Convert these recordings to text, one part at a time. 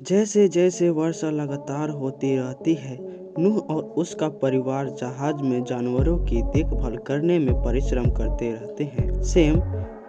जैसे जैसे वर्षा लगातार होती रहती है, नूह और उसका परिवार जहाज में जानवरों की देखभाल करने में परिश्रम करते रहते हैं। सैम,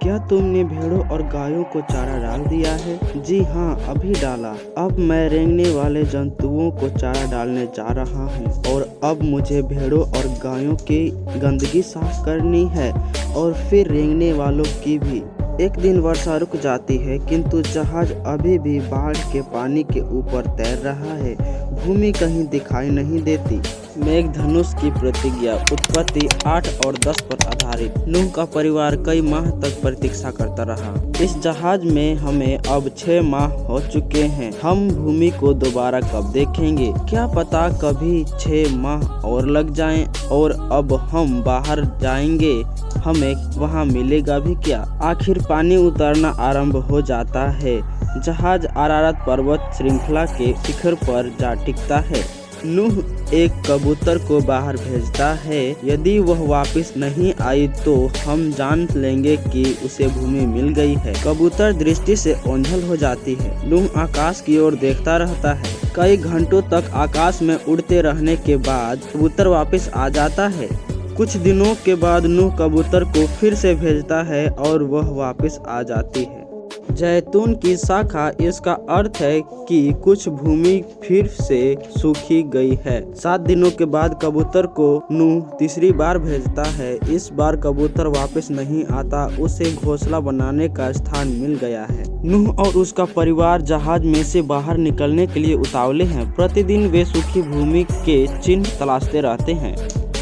क्या तुमने भेड़ों और गायों को चारा डाल दिया है? जी हाँ, अभी डाला। अब मैं रेंगने वाले जंतुओं को चारा डालने जा रहा हूँ और अब मुझे भेड़ों और गायों की गंदगी साफ करनी है और फिर रेंगने वालों की भी। एक दिन वर्षा रुक जाती है, किंतु जहाज अभी भी बाढ़ के पानी के ऊपर तैर रहा है। भूमि कहीं दिखाई नहीं देती। मेघधनुष की प्रतिज्ञा उत्पत्ति 8 और 10 पर आधारित। नूह का परिवार कई माह तक प्रतीक्षा करता रहा। इस जहाज में हमें अब 6 माह हो चुके हैं। हम भूमि को दोबारा कब देखेंगे? क्या पता कभी 6 माह और लग जाएं और अब हम बाहर जाएंगे, हमें वहां मिलेगा भी क्या? आखिर पानी उतरना आरंभ हो जाता है। जहाज अरारत पर्वत श्रृंखला के शिखर पर जा टिकता है। नूह एक कबूतर को बाहर भेजता है। यदि वह वापस नहीं आई तो हम जान लेंगे कि उसे भूमि मिल गई है। कबूतर दृष्टि से ओंझल हो जाती है। नूह आकाश की ओर देखता रहता है। कई घंटों तक आकाश में उड़ते रहने के बाद कबूतर वापस आ जाता है। कुछ दिनों के बाद नूह कबूतर को फिर से भेजता है और वह वापस आ जाती है। जैतून की शाखा, इसका अर्थ है कि कुछ भूमि फिर से सूखी गई है। 7 दिनों के बाद कबूतर को नूह तीसरी बार भेजता है। इस बार कबूतर वापस नहीं आता, उसे घोंसला बनाने का स्थान मिल गया है। नूह और उसका परिवार जहाज में से बाहर निकलने के लिए उतावले हैं। प्रतिदिन वे सूखी भूमि के चिन्ह तलाशते रहते हैं।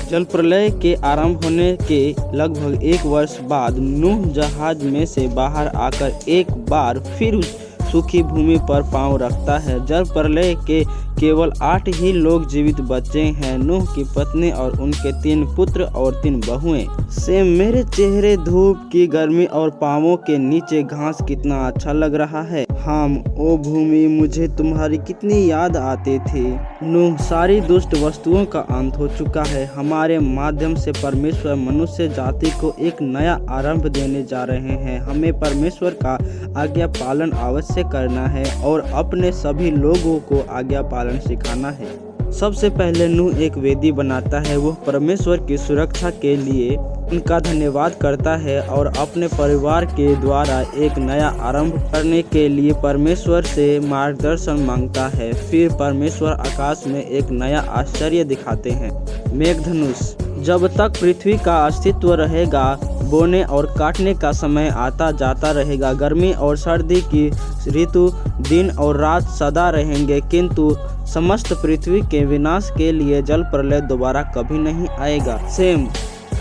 जल प्रलय के आरंभ होने के लगभग 1 वर्ष बाद नूह जहाज में से बाहर आकर एक बार फिर उस सूखी भूमि पर पांव रखता है। जल प्रलय के केवल 8 ही लोग जीवित बचे हैं, नूह की पत्नी और उनके 3 पुत्र और 3 बहुएं। सैम, मेरे चेहरे धूप की गर्मी और पांवों के नीचे घास कितना अच्छा लग रहा है। हाँ, ओ भूमि, मुझे तुम्हारी कितनी याद आती थी। नूह, सारी दुष्ट वस्तुओं का अंत हो चुका है। हमारे माध्यम से परमेश्वर मनुष्य जाति को एक नया आरंभ देने जा रहे हैं। हमें परमेश्वर का आज्ञा पालन अवश्य करना है और अपने सभी लोगों को आज्ञा पालन सिखाना है। सबसे पहले नूह एक वेदी बनाता है। वह परमेश्वर की सुरक्षा के लिए उनका धन्यवाद करता है और अपने परिवार के द्वारा एक नया आरंभ करने के लिए परमेश्वर से मार्गदर्शन मांगता है। फिर परमेश्वर आकाश में एक नया आश्चर्य दिखाते हैं। मेघधनुष, जब तक पृथ्वी का अस्तित्व रहेगा, बोने और काटने का समय आता जाता रहेगा। गर्मी और सर्दी की ऋतु, दिन और रात सदा रहेंगे, किंतु समस्त पृथ्वी के विनाश के लिए जल प्रलय दोबारा कभी नहीं आएगा। सैम,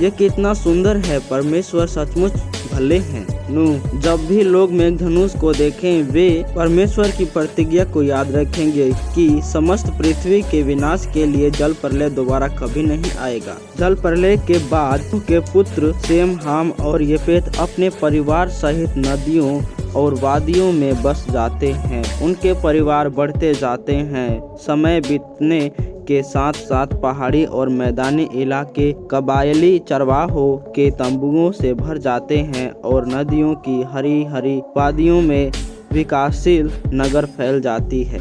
यह कितना सुंदर है। परमेश्वर सचमुच भले हैं। नूह, जब भी लोग मेघधनुष को देखें, वे परमेश्वर की प्रतिज्ञा को याद रखेंगे कि समस्त पृथ्वी के विनाश के लिए जल प्रलय दोबारा कभी नहीं आएगा। जल प्रलय के बाद नूह के पुत्र सेम, हाम और येफेत अपने परिवार सहित नदियों और वादियों में बस जाते हैं। उनके परिवार बढ़ते जाते हैं। समय बीतने के साथ साथ पहाड़ी और मैदानी इलाके कबायली चरवाहों के तंबुओं से भर जाते हैं और नदियों की हरी हरी वादियों में विकासशील नगर फैल जाती है।